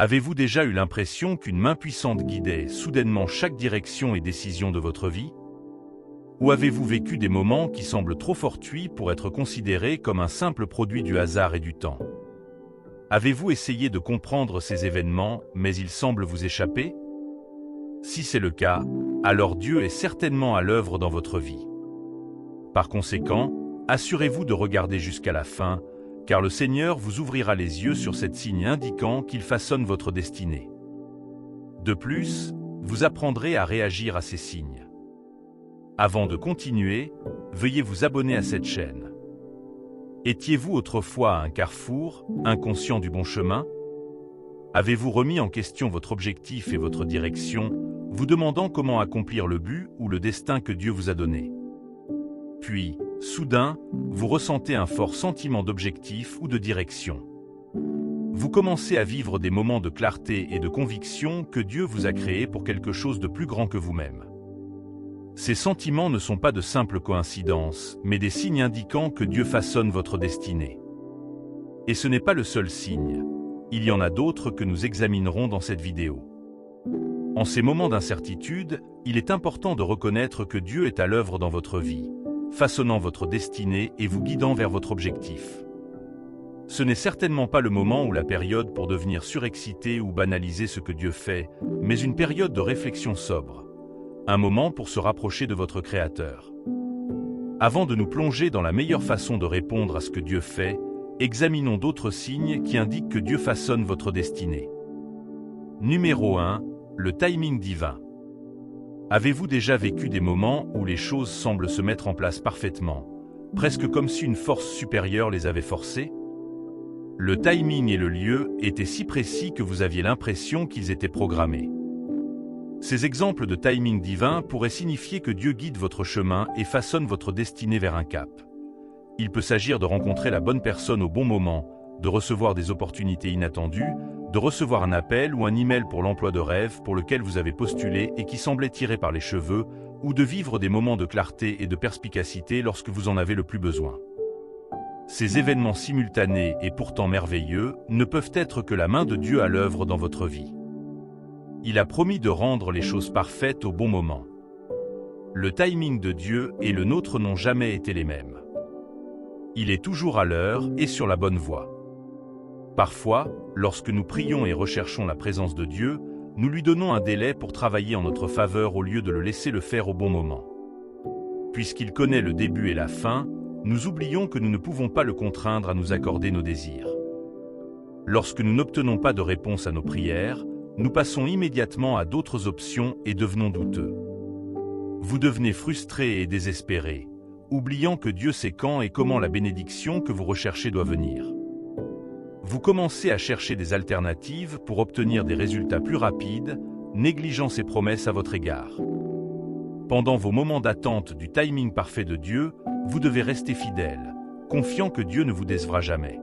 Avez-vous déjà eu l'impression qu'une main puissante guidait soudainement chaque direction et décision de votre vie? Ou avez-vous vécu des moments qui semblent trop fortuits pour être considérés comme un simple produit du hasard et du temps? Avez-vous essayé de comprendre ces événements, mais ils semblent vous échapper? Si c'est le cas, alors Dieu est certainement à l'œuvre dans votre vie. Par conséquent, assurez-vous de regarder jusqu'à la fin, car le Seigneur vous ouvrira les yeux sur cette signe indiquant qu'il façonne votre destinée. De plus, vous apprendrez à réagir à ces signes. Avant de continuer, veuillez vous abonner à cette chaîne. Étiez-vous autrefois à un carrefour, inconscient du bon chemin? Avez-vous remis en question votre objectif et votre direction, vous demandant comment accomplir le but ou le destin que Dieu vous a donné? Puis, soudain, vous ressentez un fort sentiment d'objectif ou de direction. Vous commencez à vivre des moments de clarté et de conviction que Dieu vous a créés pour quelque chose de plus grand que vous-même. Ces sentiments ne sont pas de simples coïncidences, mais des signes indiquant que Dieu façonne votre destinée. Et ce n'est pas le seul signe. Il y en a d'autres que nous examinerons dans cette vidéo. En ces moments d'incertitude, il est important de reconnaître que Dieu est à l'œuvre dans votre vie, façonnant votre destinée et vous guidant vers votre objectif. Ce n'est certainement pas le moment ou la période pour devenir surexcité ou banaliser ce que Dieu fait, mais une période de réflexion sobre. Un moment pour se rapprocher de votre Créateur. Avant de nous plonger dans la meilleure façon de répondre à ce que Dieu fait, examinons d'autres signes qui indiquent que Dieu façonne votre destinée. Numéro 1. Le timing divin. Avez-vous déjà vécu des moments où les choses semblent se mettre en place parfaitement, presque comme si une force supérieure les avait forcées? Le timing et le lieu étaient si précis que vous aviez l'impression qu'ils étaient programmés. Ces exemples de timing divin pourraient signifier que Dieu guide votre chemin et façonne votre destinée vers un cap. Il peut s'agir de rencontrer la bonne personne au bon moment, de recevoir des opportunités inattendues, de recevoir un appel ou un email pour l'emploi de rêve pour lequel vous avez postulé et qui semblait tiré par les cheveux, ou de vivre des moments de clarté et de perspicacité lorsque vous en avez le plus besoin. Ces événements simultanés et pourtant merveilleux ne peuvent être que la main de Dieu à l'œuvre dans votre vie. Il a promis de rendre les choses parfaites au bon moment. Le timing de Dieu et le nôtre n'ont jamais été les mêmes. Il est toujours à l'heure et sur la bonne voie. Parfois, lorsque nous prions et recherchons la présence de Dieu, nous lui donnons un délai pour travailler en notre faveur au lieu de le laisser le faire au bon moment. Puisqu'il connaît le début et la fin, nous oublions que nous ne pouvons pas le contraindre à nous accorder nos désirs. Lorsque nous n'obtenons pas de réponse à nos prières, nous passons immédiatement à d'autres options et devenons douteux. Vous devenez frustré et désespéré, oubliant que Dieu sait quand et comment la bénédiction que vous recherchez doit venir. Vous commencez à chercher des alternatives pour obtenir des résultats plus rapides, négligeant ses promesses à votre égard. Pendant vos moments d'attente du timing parfait de Dieu, vous devez rester fidèle, confiant que Dieu ne vous décevra jamais.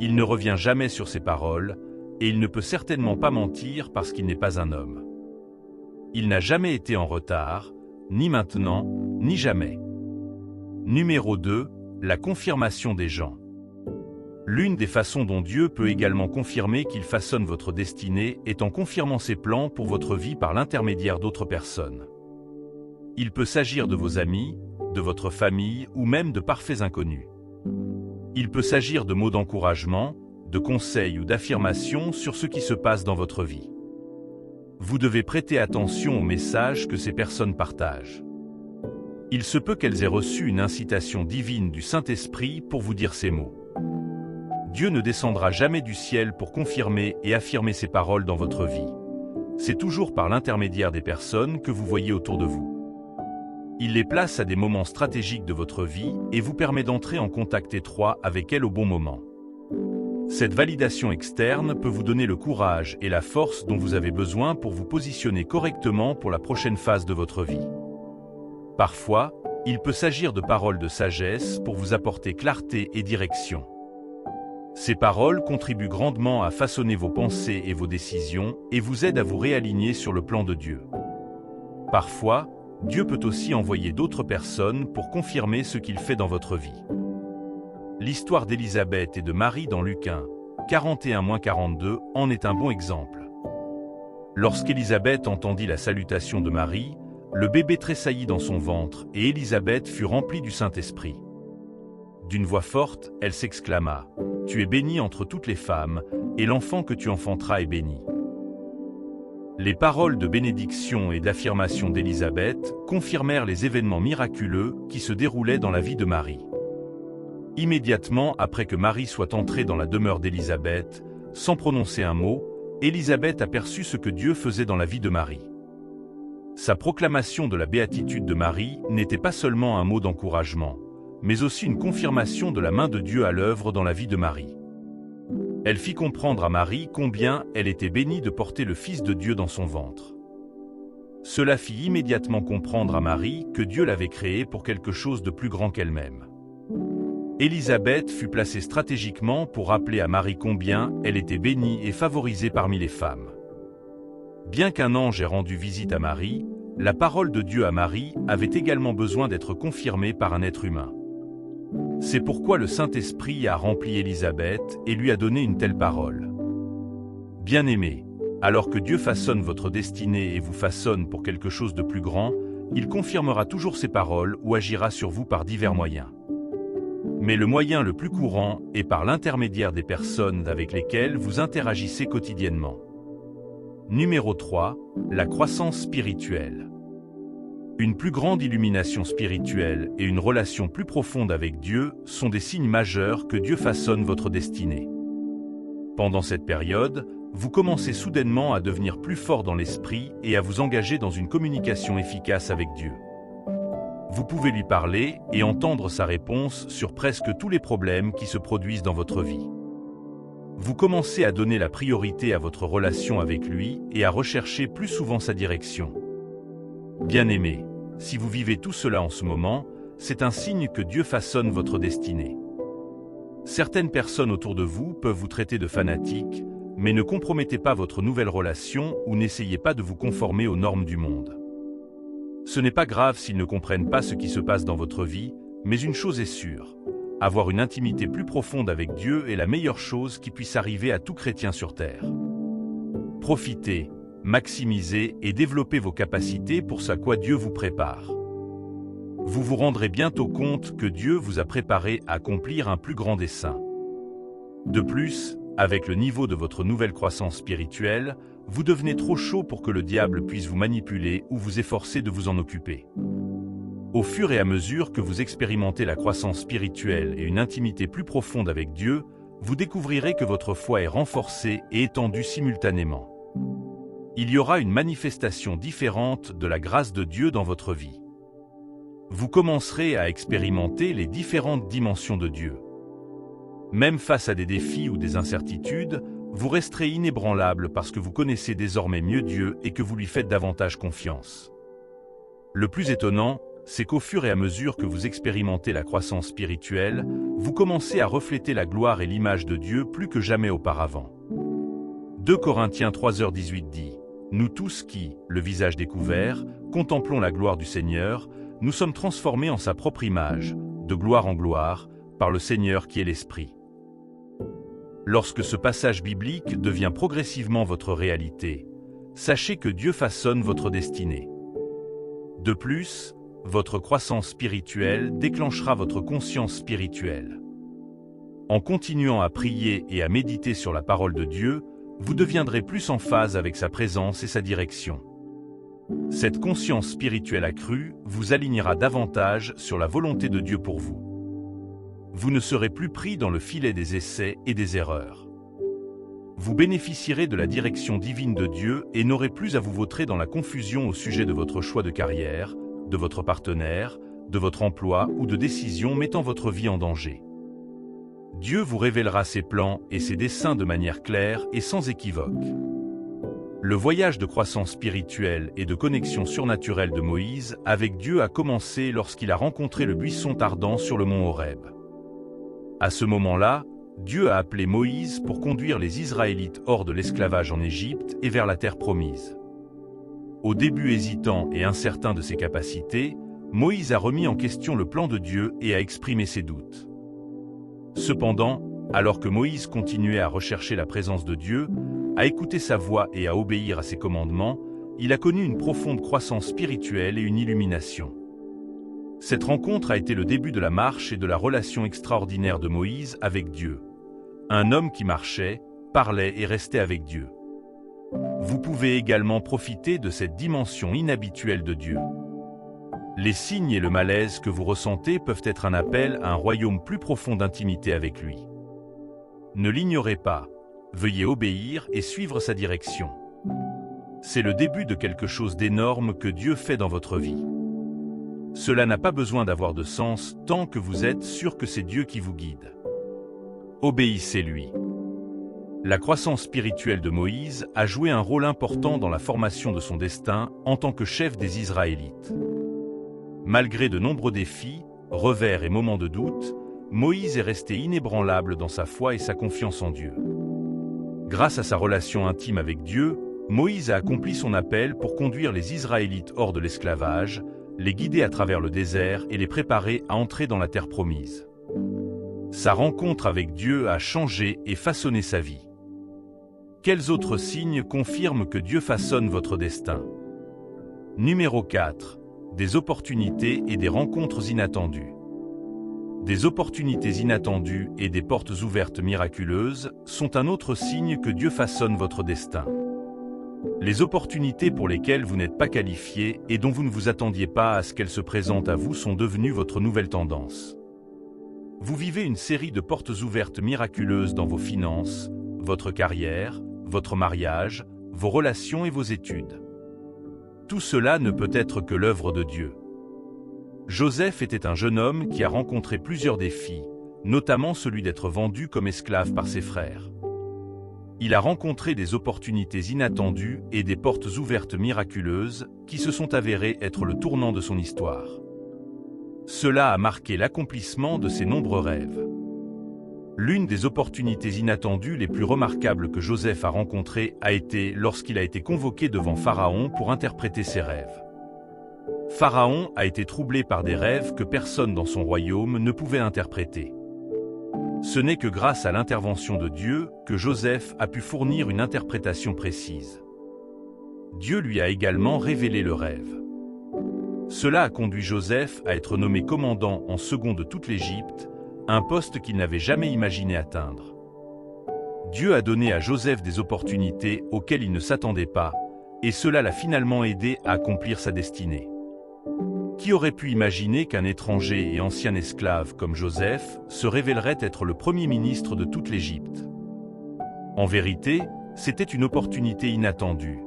Il ne revient jamais sur ses paroles, et il ne peut certainement pas mentir parce qu'il n'est pas un homme. Il n'a jamais été en retard, ni maintenant, ni jamais. Numéro 2. La confirmation des gens. L'une des façons dont Dieu peut également confirmer qu'il façonne votre destinée est en confirmant ses plans pour votre vie par l'intermédiaire d'autres personnes. Il peut s'agir de vos amis, de votre famille ou même de parfaits inconnus. Il peut s'agir de mots d'encouragement, de conseils ou d'affirmations sur ce qui se passe dans votre vie. Vous devez prêter attention aux messages que ces personnes partagent. Il se peut qu'elles aient reçu une incitation divine du Saint-Esprit pour vous dire ces mots. Dieu ne descendra jamais du ciel pour confirmer et affirmer ses paroles dans votre vie. C'est toujours par l'intermédiaire des personnes que vous voyez autour de vous. Il les place à des moments stratégiques de votre vie et vous permet d'entrer en contact étroit avec elles au bon moment. Cette validation externe peut vous donner le courage et la force dont vous avez besoin pour vous positionner correctement pour la prochaine phase de votre vie. Parfois, il peut s'agir de paroles de sagesse pour vous apporter clarté et direction. Ces paroles contribuent grandement à façonner vos pensées et vos décisions et vous aident à vous réaligner sur le plan de Dieu. Parfois, Dieu peut aussi envoyer d'autres personnes pour confirmer ce qu'il fait dans votre vie. L'histoire d'Élisabeth et de Marie dans Luc 1, 41-42 en est un bon exemple. Lorsqu'Élisabeth entendit la salutation de Marie, le bébé tressaillit dans son ventre et Élisabeth fut remplie du Saint-Esprit. D'une voix forte, elle s'exclama : « Tu es bénie entre toutes les femmes, et l'enfant que tu enfanteras est béni. » Les paroles de bénédiction et d'affirmation d'Élisabeth confirmèrent les événements miraculeux qui se déroulaient dans la vie de Marie. Immédiatement après que Marie soit entrée dans la demeure d'Élisabeth, sans prononcer un mot, Élisabeth aperçut ce que Dieu faisait dans la vie de Marie. Sa proclamation de la béatitude de Marie n'était pas seulement un mot d'encouragement, mais aussi une confirmation de la main de Dieu à l'œuvre dans la vie de Marie. Elle fit comprendre à Marie combien elle était bénie de porter le Fils de Dieu dans son ventre. Cela fit immédiatement comprendre à Marie que Dieu l'avait créée pour quelque chose de plus grand qu'elle-même. Élisabeth fut placée stratégiquement pour rappeler à Marie combien elle était bénie et favorisée parmi les femmes. Bien qu'un ange ait rendu visite à Marie, la parole de Dieu à Marie avait également besoin d'être confirmée par un être humain. C'est pourquoi le Saint-Esprit a rempli Élisabeth et lui a donné une telle parole. Bien-aimés, alors que Dieu façonne votre destinée et vous façonne pour quelque chose de plus grand, il confirmera toujours ses paroles ou agira sur vous par divers moyens. Mais le moyen le plus courant est par l'intermédiaire des personnes avec lesquelles vous interagissez quotidiennement. Numéro 3, la croissance spirituelle. Une plus grande illumination spirituelle et une relation plus profonde avec Dieu sont des signes majeurs que Dieu façonne votre destinée. Pendant cette période, vous commencez soudainement à devenir plus fort dans l'esprit et à vous engager dans une communication efficace avec Dieu. Vous pouvez lui parler et entendre sa réponse sur presque tous les problèmes qui se produisent dans votre vie. Vous commencez à donner la priorité à votre relation avec lui et à rechercher plus souvent sa direction. Bien-aimés, si vous vivez tout cela en ce moment, c'est un signe que Dieu façonne votre destinée. Certaines personnes autour de vous peuvent vous traiter de fanatique, mais ne compromettez pas votre nouvelle relation ou n'essayez pas de vous conformer aux normes du monde. Ce n'est pas grave s'ils ne comprennent pas ce qui se passe dans votre vie, mais une chose est sûre, avoir une intimité plus profonde avec Dieu est la meilleure chose qui puisse arriver à tout chrétien sur terre. Profitez, maximisez et développez vos capacités pour ce à quoi Dieu vous prépare. Vous vous rendrez bientôt compte que Dieu vous a préparé à accomplir un plus grand dessein. De plus, avec le niveau de votre nouvelle croissance spirituelle, vous devenez trop chaud pour que le diable puisse vous manipuler ou vous efforcer de vous en occuper. Au fur et à mesure que vous expérimentez la croissance spirituelle et une intimité plus profonde avec Dieu, vous découvrirez que votre foi est renforcée et étendue simultanément. Il y aura une manifestation différente de la grâce de Dieu dans votre vie. Vous commencerez à expérimenter les différentes dimensions de Dieu. Même face à des défis ou des incertitudes, vous resterez inébranlable parce que vous connaissez désormais mieux Dieu et que vous lui faites davantage confiance. Le plus étonnant, c'est qu'au fur et à mesure que vous expérimentez la croissance spirituelle, vous commencez à refléter la gloire et l'image de Dieu plus que jamais auparavant. 2 Corinthiens 3h18 dit : « Nous tous qui, le visage découvert, contemplons la gloire du Seigneur, nous sommes transformés en sa propre image, de gloire en gloire, par le Seigneur qui est l'Esprit. » Lorsque ce passage biblique devient progressivement votre réalité, sachez que Dieu façonne votre destinée. De plus, votre croissance spirituelle déclenchera votre conscience spirituelle. En continuant à prier et à méditer sur la parole de Dieu, vous deviendrez plus en phase avec sa présence et sa direction. Cette conscience spirituelle accrue vous alignera davantage sur la volonté de Dieu pour vous. Vous ne serez plus pris dans le filet des essais et des erreurs. Vous bénéficierez de la direction divine de Dieu et n'aurez plus à vous vautrer dans la confusion au sujet de votre choix de carrière, de votre partenaire, de votre emploi ou de décisions mettant votre vie en danger. Dieu vous révélera ses plans et ses desseins de manière claire et sans équivoque. Le voyage de croissance spirituelle et de connexion surnaturelle de Moïse avec Dieu a commencé lorsqu'il a rencontré le buisson ardent sur le mont Horeb. À ce moment-là, Dieu a appelé Moïse pour conduire les Israélites hors de l'esclavage en Égypte et vers la terre promise. Au début hésitant et incertain de ses capacités, Moïse a remis en question le plan de Dieu et a exprimé ses doutes. Cependant, alors que Moïse continuait à rechercher la présence de Dieu, à écouter sa voix et à obéir à ses commandements, il a connu une profonde croissance spirituelle et une illumination. Cette rencontre a été le début de la marche et de la relation extraordinaire de Moïse avec Dieu. Un homme qui marchait, parlait et restait avec Dieu. Vous pouvez également profiter de cette dimension inhabituelle de Dieu. Les signes et le malaise que vous ressentez peuvent être un appel à un royaume plus profond d'intimité avec lui. Ne l'ignorez pas, veuillez obéir et suivre sa direction. C'est le début de quelque chose d'énorme que Dieu fait dans votre vie. Cela n'a pas besoin d'avoir de sens tant que vous êtes sûr que c'est Dieu qui vous guide. Obéissez-lui. La croissance spirituelle de Moïse a joué un rôle important dans la formation de son destin en tant que chef des Israélites. Malgré de nombreux défis, revers et moments de doute, Moïse est resté inébranlable dans sa foi et sa confiance en Dieu. Grâce à sa relation intime avec Dieu, Moïse a accompli son appel pour conduire les Israélites hors de l'esclavage, les guider à travers le désert et les préparer à entrer dans la terre promise. Sa rencontre avec Dieu a changé et façonné sa vie. Quels autres signes confirment que Dieu façonne votre destin? Numéro 4. Des opportunités et des rencontres inattendues. Des opportunités inattendues et des portes ouvertes miraculeuses sont un autre signe que Dieu façonne votre destin. Les opportunités pour lesquelles vous n'êtes pas qualifié et dont vous ne vous attendiez pas à ce qu'elles se présentent à vous sont devenues votre nouvelle tendance. Vous vivez une série de portes ouvertes miraculeuses dans vos finances, votre carrière, votre mariage, vos relations et vos études. Tout cela ne peut être que l'œuvre de Dieu. Joseph était un jeune homme qui a rencontré plusieurs défis, notamment celui d'être vendu comme esclave par ses frères. Il a rencontré des opportunités inattendues et des portes ouvertes miraculeuses qui se sont avérées être le tournant de son histoire. Cela a marqué l'accomplissement de ses nombreux rêves. L'une des opportunités inattendues les plus remarquables que Joseph a rencontrées a été lorsqu'il a été convoqué devant Pharaon pour interpréter ses rêves. Pharaon a été troublé par des rêves que personne dans son royaume ne pouvait interpréter. Ce n'est que grâce à l'intervention de Dieu que Joseph a pu fournir une interprétation précise. Dieu lui a également révélé le rêve. Cela a conduit Joseph à être nommé commandant en second de toute l'Égypte, un poste qu'il n'avait jamais imaginé atteindre. Dieu a donné à Joseph des opportunités auxquelles il ne s'attendait pas, et cela l'a finalement aidé à accomplir sa destinée. Qui aurait pu imaginer qu'un étranger et ancien esclave comme Joseph se révélerait être le premier ministre de toute l'Égypte? En vérité, c'était une opportunité inattendue.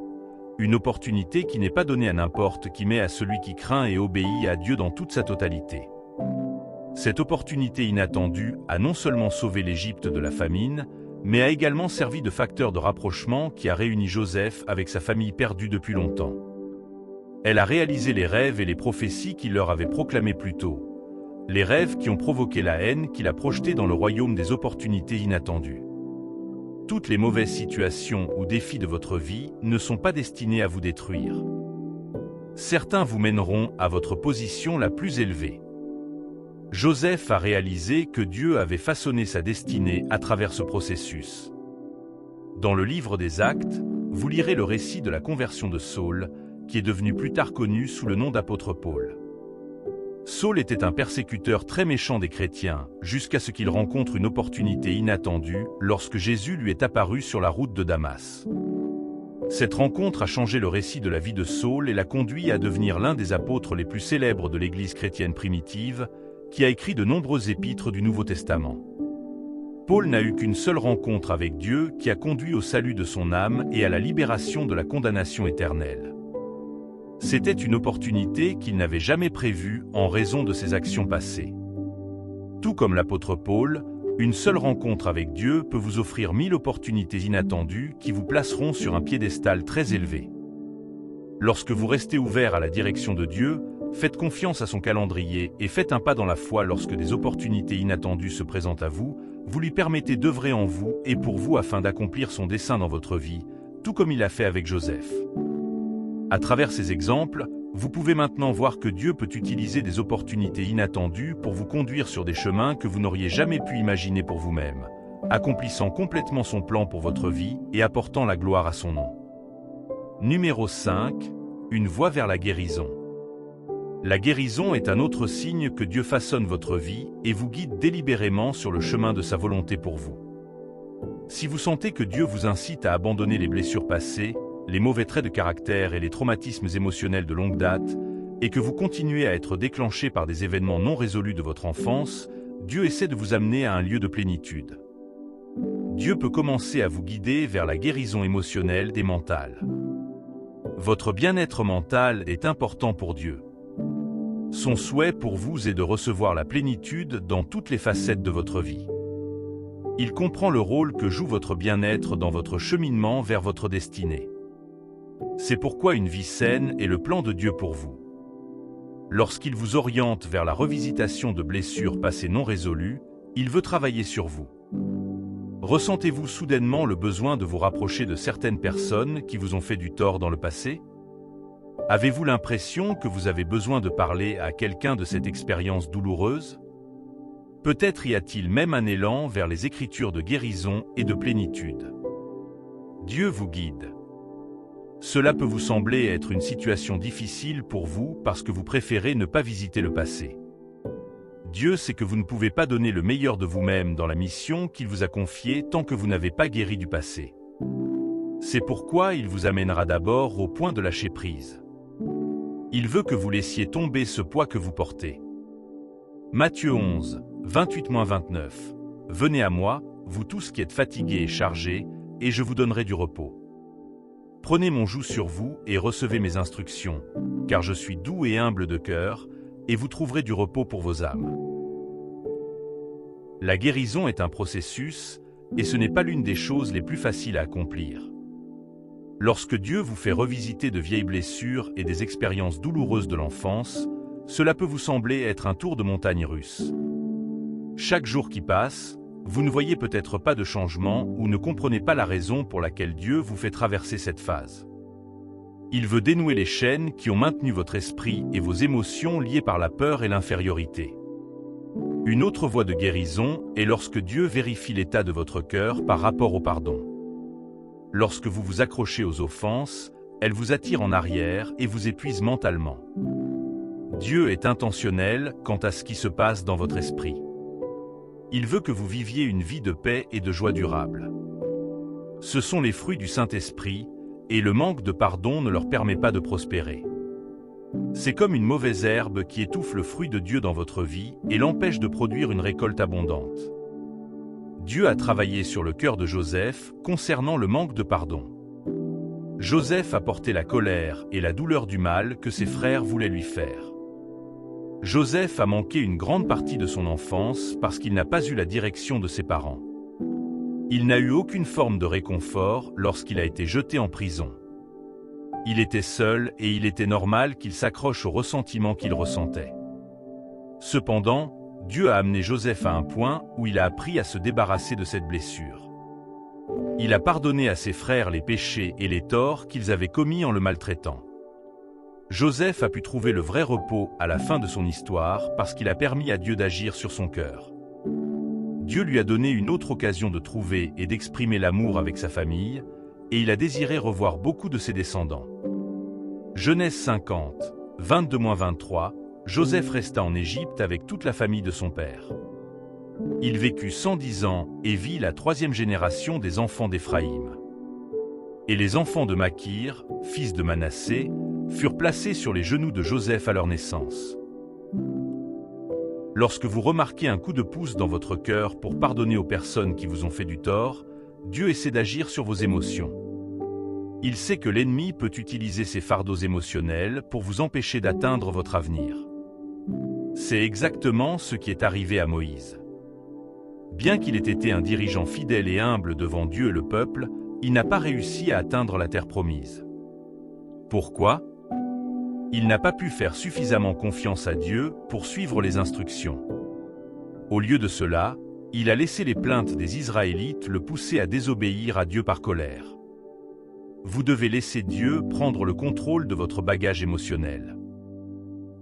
Une opportunité qui n'est pas donnée à n'importe qui mais à celui qui craint et obéit à Dieu dans toute sa totalité. Cette opportunité inattendue a non seulement sauvé l'Égypte de la famine, mais a également servi de facteur de rapprochement qui a réuni Joseph avec sa famille perdue depuis longtemps. Elle a réalisé les rêves et les prophéties qu'il leur avait proclamés plus tôt. Les rêves qui ont provoqué la haine qu'il a projetée dans le royaume des opportunités inattendues. Toutes les mauvaises situations ou défis de votre vie ne sont pas destinés à vous détruire. Certains vous mèneront à votre position la plus élevée. Joseph a réalisé que Dieu avait façonné sa destinée à travers ce processus. Dans le livre des Actes, vous lirez le récit de la conversion de Saul, qui est devenu plus tard connu sous le nom d'apôtre Paul. Saul était un persécuteur très méchant des chrétiens, jusqu'à ce qu'il rencontre une opportunité inattendue lorsque Jésus lui est apparu sur la route de Damas. Cette rencontre a changé le récit de la vie de Saul et l'a conduit à devenir l'un des apôtres les plus célèbres de l'Église chrétienne primitive, qui a écrit de nombreux épîtres du Nouveau Testament. Paul n'a eu qu'une seule rencontre avec Dieu qui a conduit au salut de son âme et à la libération de la condamnation éternelle. C'était une opportunité qu'il n'avait jamais prévue en raison de ses actions passées. Tout comme l'apôtre Paul, une seule rencontre avec Dieu peut vous offrir 1000 opportunités inattendues qui vous placeront sur un piédestal très élevé. Lorsque vous restez ouvert à la direction de Dieu, faites confiance à son calendrier et faites un pas dans la foi lorsque des opportunités inattendues se présentent à vous, vous lui permettez d'œuvrer en vous et pour vous afin d'accomplir son dessein dans votre vie, tout comme il l'a fait avec Joseph. À travers ces exemples, vous pouvez maintenant voir que Dieu peut utiliser des opportunités inattendues pour vous conduire sur des chemins que vous n'auriez jamais pu imaginer pour vous-même. accomplissant complètement son plan pour votre vie et apportant la gloire à son nom. Numéro 5. Une voie vers la guérison. La guérison est un autre signe que Dieu façonne votre vie et vous guide délibérément sur le chemin de sa volonté pour vous. Si vous sentez que Dieu vous incite à abandonner les blessures passées, les mauvais traits de caractère et les traumatismes émotionnels de longue date, et que vous continuez à être déclenché par des événements non résolus de votre enfance, Dieu essaie de vous amener à un lieu de plénitude. Dieu peut commencer à vous guider vers la guérison émotionnelle et mentale. Votre bien-être mental est important pour Dieu. Son souhait pour vous est de recevoir la plénitude dans toutes les facettes de votre vie. Il comprend le rôle que joue votre bien-être dans votre cheminement vers votre destinée. C'est pourquoi une vie saine est le plan de Dieu pour vous. Lorsqu'il vous oriente vers la revisitation de blessures passées non résolues, il veut travailler sur vous. Ressentez-vous soudainement le besoin de vous rapprocher de certaines personnes qui vous ont fait du tort dans le passé? Avez-vous l'impression que vous avez besoin de parler à quelqu'un de cette expérience douloureuse? Peut-être y a-t-il même un élan vers les écritures de guérison et de plénitude. Dieu vous guide. Cela peut vous sembler être une situation difficile pour vous parce que vous préférez ne pas visiter le passé. Dieu sait que vous ne pouvez pas donner le meilleur de vous-même dans la mission qu'il vous a confiée tant que vous n'avez pas guéri du passé. C'est pourquoi il vous amènera d'abord au point de lâcher prise. Il veut que vous laissiez tomber ce poids que vous portez. Matthieu 11, 28-29. Venez à moi, vous tous qui êtes fatigués et chargés, et je vous donnerai du repos. Prenez mon joug sur vous et recevez mes instructions, car je suis doux et humble de cœur, et vous trouverez du repos pour vos âmes. La guérison est un processus, et ce n'est pas l'une des choses les plus faciles à accomplir. Lorsque Dieu vous fait revisiter de vieilles blessures et des expériences douloureuses de l'enfance, cela peut vous sembler être un tour de montagne russe. Chaque jour qui passe, vous ne voyez peut-être pas de changement ou ne comprenez pas la raison pour laquelle Dieu vous fait traverser cette phase. Il veut dénouer les chaînes qui ont maintenu votre esprit et vos émotions liées par la peur et l'infériorité. Une autre voie de guérison est lorsque Dieu vérifie l'état de votre cœur par rapport au pardon. Lorsque vous vous accrochez aux offenses, elles vous attirent en arrière et vous épuisent mentalement. Dieu est intentionnel quant à ce qui se passe dans votre esprit. Il veut que vous viviez une vie de paix et de joie durable. Ce sont les fruits du Saint-Esprit, et le manque de pardon ne leur permet pas de prospérer. C'est comme une mauvaise herbe qui étouffe le fruit de Dieu dans votre vie et l'empêche de produire une récolte abondante. Dieu a travaillé sur le cœur de Joseph concernant le manque de pardon. Joseph a porté la colère et la douleur du mal que ses frères voulaient lui faire. Joseph a manqué une grande partie de son enfance parce qu'il n'a pas eu la direction de ses parents. Il n'a eu aucune forme de réconfort lorsqu'il a été jeté en prison. Il était seul et il était normal qu'il s'accroche aux ressentiments qu'il ressentait. Cependant, Dieu a amené Joseph à un point où il a appris à se débarrasser de cette blessure. Il a pardonné à ses frères les péchés et les torts qu'ils avaient commis en le maltraitant. Joseph a pu trouver le vrai repos à la fin de son histoire parce qu'il a permis à Dieu d'agir sur son cœur. Dieu lui a donné une autre occasion de trouver et d'exprimer l'amour avec sa famille, et il a désiré revoir beaucoup de ses descendants. Genèse 50, 22-23, Joseph resta en Égypte avec toute la famille de son père. Il vécut 110 ans et vit la 3e génération des enfants d'Éphraïm. Et les enfants de Makir, fils de Manassé, furent placés sur les genoux de Joseph à leur naissance. Lorsque vous remarquez un coup de pouce dans votre cœur pour pardonner aux personnes qui vous ont fait du tort, Dieu essaie d'agir sur vos émotions. Il sait que l'ennemi peut utiliser ses fardeaux émotionnels pour vous empêcher d'atteindre votre avenir. C'est exactement ce qui est arrivé à Moïse. Bien qu'il ait été un dirigeant fidèle et humble devant Dieu et le peuple, il n'a pas réussi à atteindre la terre promise. Pourquoi ? Il n'a pas pu faire suffisamment confiance à Dieu pour suivre les instructions. Au lieu de cela, il a laissé les plaintes des Israélites le pousser à désobéir à Dieu par colère. Vous devez laisser Dieu prendre le contrôle de votre bagage émotionnel.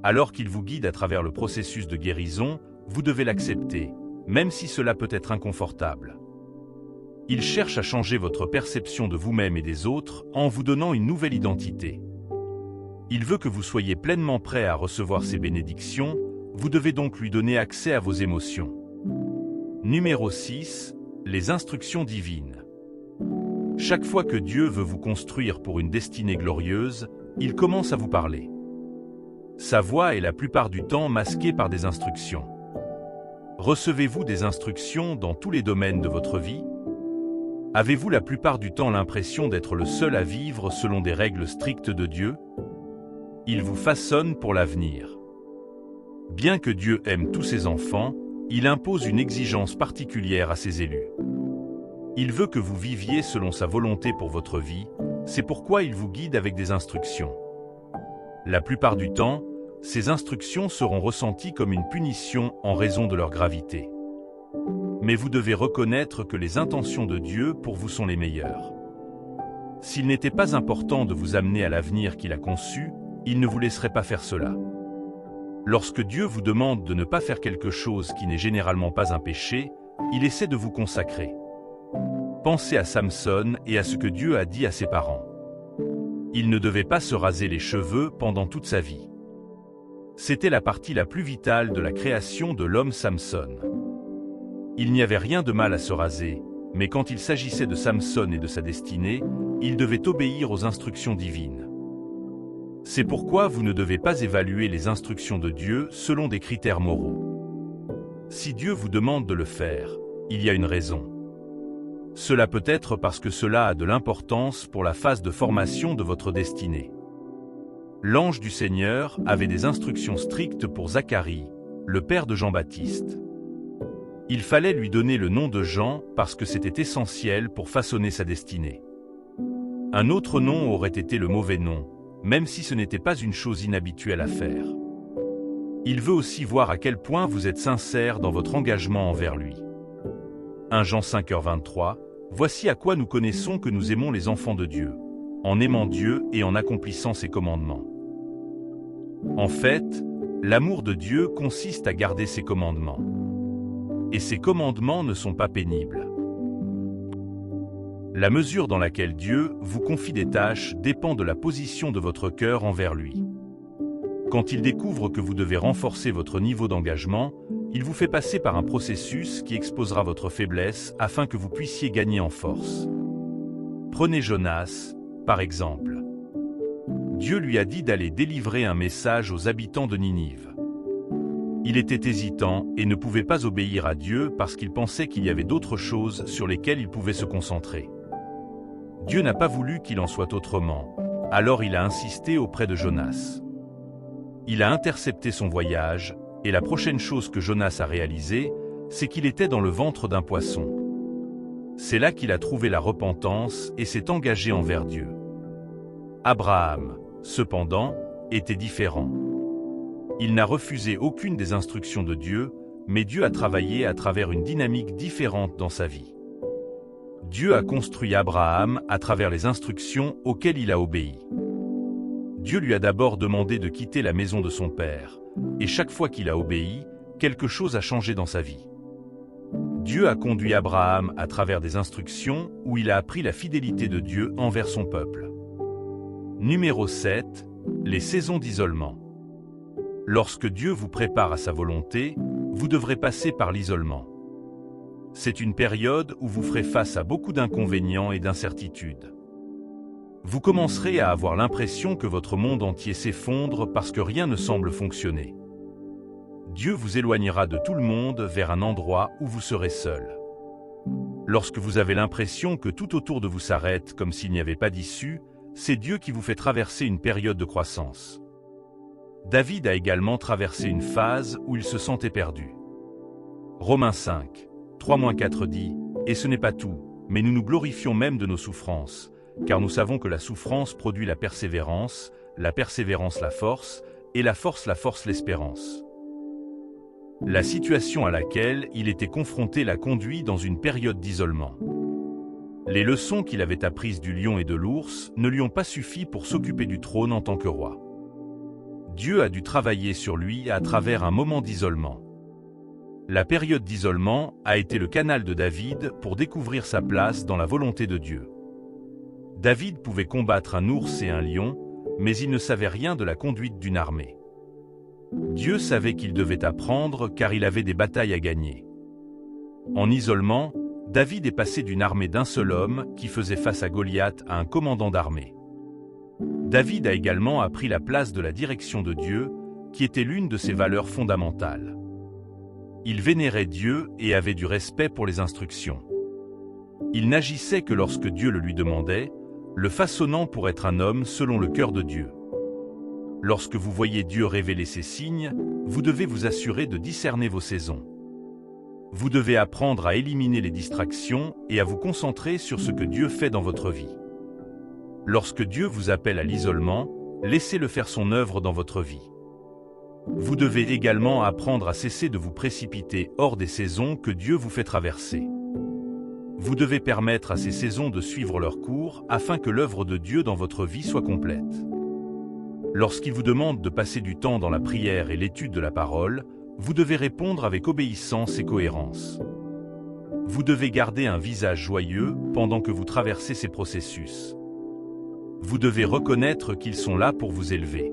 Alors qu'il vous guide à travers le processus de guérison, vous devez l'accepter, même si cela peut être inconfortable. Il cherche à changer votre perception de vous-même et des autres en vous donnant une nouvelle identité. Il veut que vous soyez pleinement prêt à recevoir ses bénédictions, vous devez donc lui donner accès à vos émotions. Numéro 6. Les instructions divines. Chaque fois que Dieu veut vous construire pour une destinée glorieuse, il commence à vous parler. Sa voix est la plupart du temps masquée par des instructions. Recevez-vous des instructions dans tous les domaines de votre vie? Avez-vous la plupart du temps l'impression d'être le seul à vivre selon des règles strictes de Dieu? Il vous façonne pour l'avenir. Bien que Dieu aime tous ses enfants, il impose une exigence particulière à ses élus. Il veut que vous viviez selon sa volonté pour votre vie, c'est pourquoi il vous guide avec des instructions. La plupart du temps, ces instructions seront ressenties comme une punition en raison de leur gravité. Mais vous devez reconnaître que les intentions de Dieu pour vous sont les meilleures. S'il n'était pas important de vous amener à l'avenir qu'il a conçu, il ne vous laisserait pas faire cela. Lorsque Dieu vous demande de ne pas faire quelque chose qui n'est généralement pas un péché, il essaie de vous consacrer. Pensez à Samson et à ce que Dieu a dit à ses parents. Il ne devait pas se raser les cheveux pendant toute sa vie. C'était la partie la plus vitale de la création de l'homme Samson. Il n'y avait rien de mal à se raser, mais quand il s'agissait de Samson et de sa destinée, il devait obéir aux instructions divines. C'est pourquoi vous ne devez pas évaluer les instructions de Dieu selon des critères moraux. Si Dieu vous demande de le faire, il y a une raison. Cela peut être parce que cela a de l'importance pour la phase de formation de votre destinée. L'ange du Seigneur avait des instructions strictes pour Zacharie, le père de Jean-Baptiste. Il fallait lui donner le nom de Jean parce que c'était essentiel pour façonner sa destinée. Un autre nom aurait été le mauvais nom, même si ce n'était pas une chose inhabituelle à faire. Il veut aussi voir à quel point vous êtes sincère dans votre engagement envers lui. 1 Jean 5h23, voici à quoi nous connaissons que nous aimons les enfants de Dieu, en aimant Dieu et en accomplissant ses commandements. En fait, l'amour de Dieu consiste à garder ses commandements. Et ces commandements ne sont pas pénibles. La mesure dans laquelle Dieu vous confie des tâches dépend de la position de votre cœur envers lui. Quand il découvre que vous devez renforcer votre niveau d'engagement, il vous fait passer par un processus qui exposera votre faiblesse afin que vous puissiez gagner en force. Prenez Jonas, par exemple. Dieu lui a dit d'aller délivrer un message aux habitants de Ninive. Il était hésitant et ne pouvait pas obéir à Dieu parce qu'il pensait qu'il y avait d'autres choses sur lesquelles il pouvait se concentrer. Dieu n'a pas voulu qu'il en soit autrement, alors il a insisté auprès de Jonas. Il a intercepté son voyage, et la prochaine chose que Jonas a réalisée, c'est qu'il était dans le ventre d'un poisson. C'est là qu'il a trouvé la repentance et s'est engagé envers Dieu. Abraham, cependant, était différent. Il n'a refusé aucune des instructions de Dieu, mais Dieu a travaillé à travers une dynamique différente dans sa vie. Dieu a construit Abraham à travers les instructions auxquelles il a obéi. Dieu lui a d'abord demandé de quitter la maison de son père, et chaque fois qu'il a obéi, quelque chose a changé dans sa vie. Dieu a conduit Abraham à travers des instructions où il a appris la fidélité de Dieu envers son peuple. Numéro 7. Les saisons d'isolement. Lorsque Dieu vous prépare à sa volonté, vous devrez passer par l'isolement. C'est une période où vous ferez face à beaucoup d'inconvénients et d'incertitudes. Vous commencerez à avoir l'impression que votre monde entier s'effondre parce que rien ne semble fonctionner. Dieu vous éloignera de tout le monde vers un endroit où vous serez seul. Lorsque vous avez l'impression que tout autour de vous s'arrête comme s'il n'y avait pas d'issue, c'est Dieu qui vous fait traverser une période de croissance. David a également traversé une phase où il se sentait perdu. Romains 5, 3-4 dit « Et ce n'est pas tout, mais nous nous glorifions même de nos souffrances, car nous savons que la souffrance produit la persévérance la force, et la force l'espérance. » La situation à laquelle il était confronté l'a conduit dans une période d'isolement. Les leçons qu'il avait apprises du lion et de l'ours ne lui ont pas suffi pour s'occuper du trône en tant que roi. Dieu a dû travailler sur lui à travers un moment d'isolement. La période d'isolement a été le canal de David pour découvrir sa place dans la volonté de Dieu. David pouvait combattre un ours et un lion, mais il ne savait rien de la conduite d'une armée. Dieu savait qu'il devait apprendre car il avait des batailles à gagner. En isolement, David est passé d'une armée d'un seul homme qui faisait face à Goliath à un commandant d'armée. David a également appris la place de la direction de Dieu, qui était l'une de ses valeurs fondamentales. Il vénérait Dieu et avait du respect pour les instructions. Il n'agissait que lorsque Dieu le lui demandait, le façonnant pour être un homme selon le cœur de Dieu. Lorsque vous voyez Dieu révéler ses signes, vous devez vous assurer de discerner vos saisons. Vous devez apprendre à éliminer les distractions et à vous concentrer sur ce que Dieu fait dans votre vie. Lorsque Dieu vous appelle à l'isolement, laissez-le faire son œuvre dans votre vie. Vous devez également apprendre à cesser de vous précipiter hors des saisons que Dieu vous fait traverser. Vous devez permettre à ces saisons de suivre leur cours afin que l'œuvre de Dieu dans votre vie soit complète. Lorsqu'il vous demande de passer du temps dans la prière et l'étude de la parole, vous devez répondre avec obéissance et cohérence. Vous devez garder un visage joyeux pendant que vous traversez ces processus. Vous devez reconnaître qu'ils sont là pour vous élever.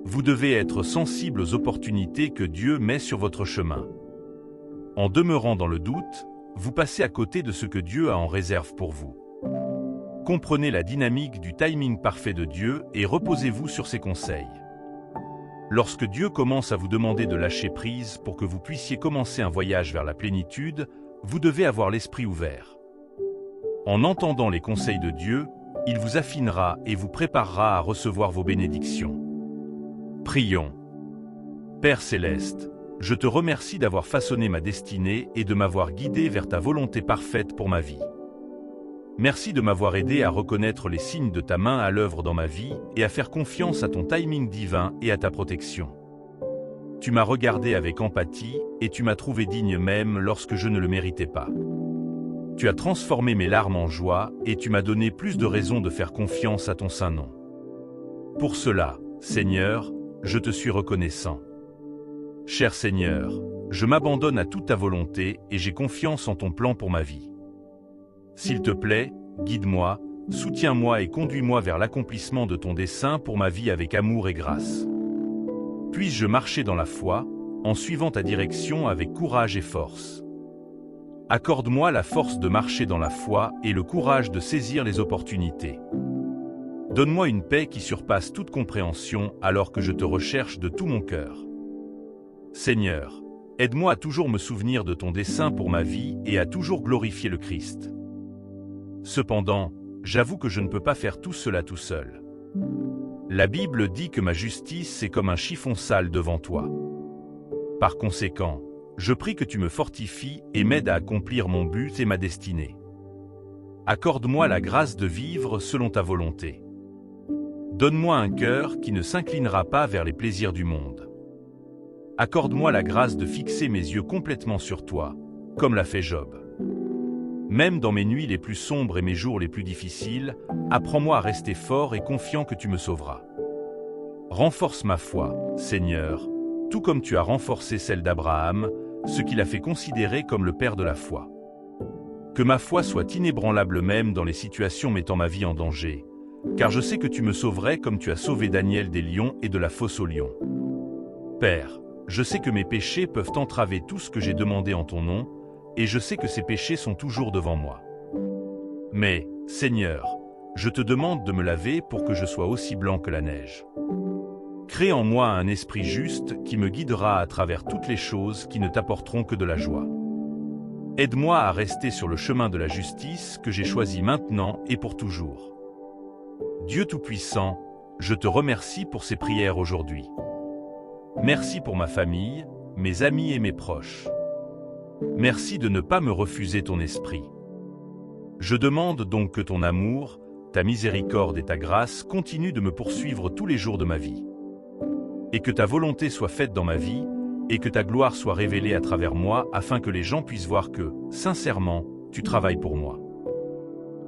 Vous devez être sensible aux opportunités que Dieu met sur votre chemin. En demeurant dans le doute, vous passez à côté de ce que Dieu a en réserve pour vous. Comprenez la dynamique du timing parfait de Dieu et reposez-vous sur ses conseils. Lorsque Dieu commence à vous demander de lâcher prise pour que vous puissiez commencer un voyage vers la plénitude, vous devez avoir l'esprit ouvert. En entendant les conseils de Dieu, il vous affinera et vous préparera à recevoir vos bénédictions. Prions. Père Céleste, je te remercie d'avoir façonné ma destinée et de m'avoir guidé vers ta volonté parfaite pour ma vie. Merci de m'avoir aidé à reconnaître les signes de ta main à l'œuvre dans ma vie et à faire confiance à ton timing divin et à ta protection. Tu m'as regardé avec empathie et tu m'as trouvé digne même lorsque je ne le méritais pas. Tu as transformé mes larmes en joie et tu m'as donné plus de raisons de faire confiance à ton saint nom. Pour cela, Seigneur, je te suis reconnaissant. Cher Seigneur, je m'abandonne à toute ta volonté et j'ai confiance en ton plan pour ma vie. S'il te plaît, guide-moi, soutiens-moi et conduis-moi vers l'accomplissement de ton dessein pour ma vie avec amour et grâce. Puisse-je marcher dans la foi, en suivant ta direction avec courage et force. Accorde-moi la force de marcher dans la foi et le courage de saisir les opportunités. Donne-moi une paix qui surpasse toute compréhension alors que je te recherche de tout mon cœur. Seigneur, aide-moi à toujours me souvenir de ton dessein pour ma vie et à toujours glorifier le Christ. Cependant, j'avoue que je ne peux pas faire tout cela tout seul. La Bible dit que ma justice est comme un chiffon sale devant toi. Par conséquent, je prie que tu me fortifies et m'aides à accomplir mon but et ma destinée. Accorde-moi la grâce de vivre selon ta volonté. Donne-moi un cœur qui ne s'inclinera pas vers les plaisirs du monde. Accorde-moi la grâce de fixer mes yeux complètement sur toi, comme l'a fait Job. Même dans mes nuits les plus sombres et mes jours les plus difficiles, apprends-moi à rester fort et confiant que tu me sauveras. Renforce ma foi, Seigneur, tout comme tu as renforcé celle d'Abraham, ce qui l'a fait considérer comme le père de la foi. Que ma foi soit inébranlable même dans les situations mettant ma vie en danger, car je sais que tu me sauverais comme tu as sauvé Daniel des lions et de la fosse aux lions. Père, je sais que mes péchés peuvent entraver tout ce que j'ai demandé en ton nom, et je sais que ces péchés sont toujours devant moi. Mais, Seigneur, je te demande de me laver pour que je sois aussi blanc que la neige. Crée en moi un esprit juste qui me guidera à travers toutes les choses qui ne t'apporteront que de la joie. Aide-moi à rester sur le chemin de la justice que j'ai choisi maintenant et pour toujours. Dieu Tout-Puissant, je te remercie pour ces prières aujourd'hui. Merci pour ma famille, mes amis et mes proches. Merci de ne pas me refuser ton esprit. Je demande donc que ton amour, ta miséricorde et ta grâce continuent de me poursuivre tous les jours de ma vie. Et que ta volonté soit faite dans ma vie, et que ta gloire soit révélée à travers moi afin que les gens puissent voir que, sincèrement, tu travailles pour moi.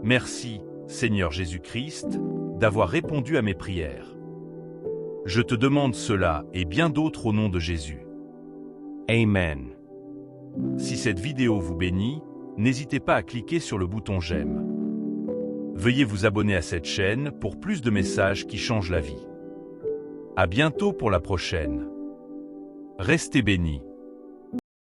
Merci, Seigneur Jésus-Christ, d'avoir répondu à mes prières. Je te demande cela et bien d'autres au nom de Jésus. Amen. Si cette vidéo vous bénit, n'hésitez pas à cliquer sur le bouton j'aime. Veuillez vous abonner à cette chaîne pour plus de messages qui changent la vie. À bientôt pour la prochaine. Restez bénis.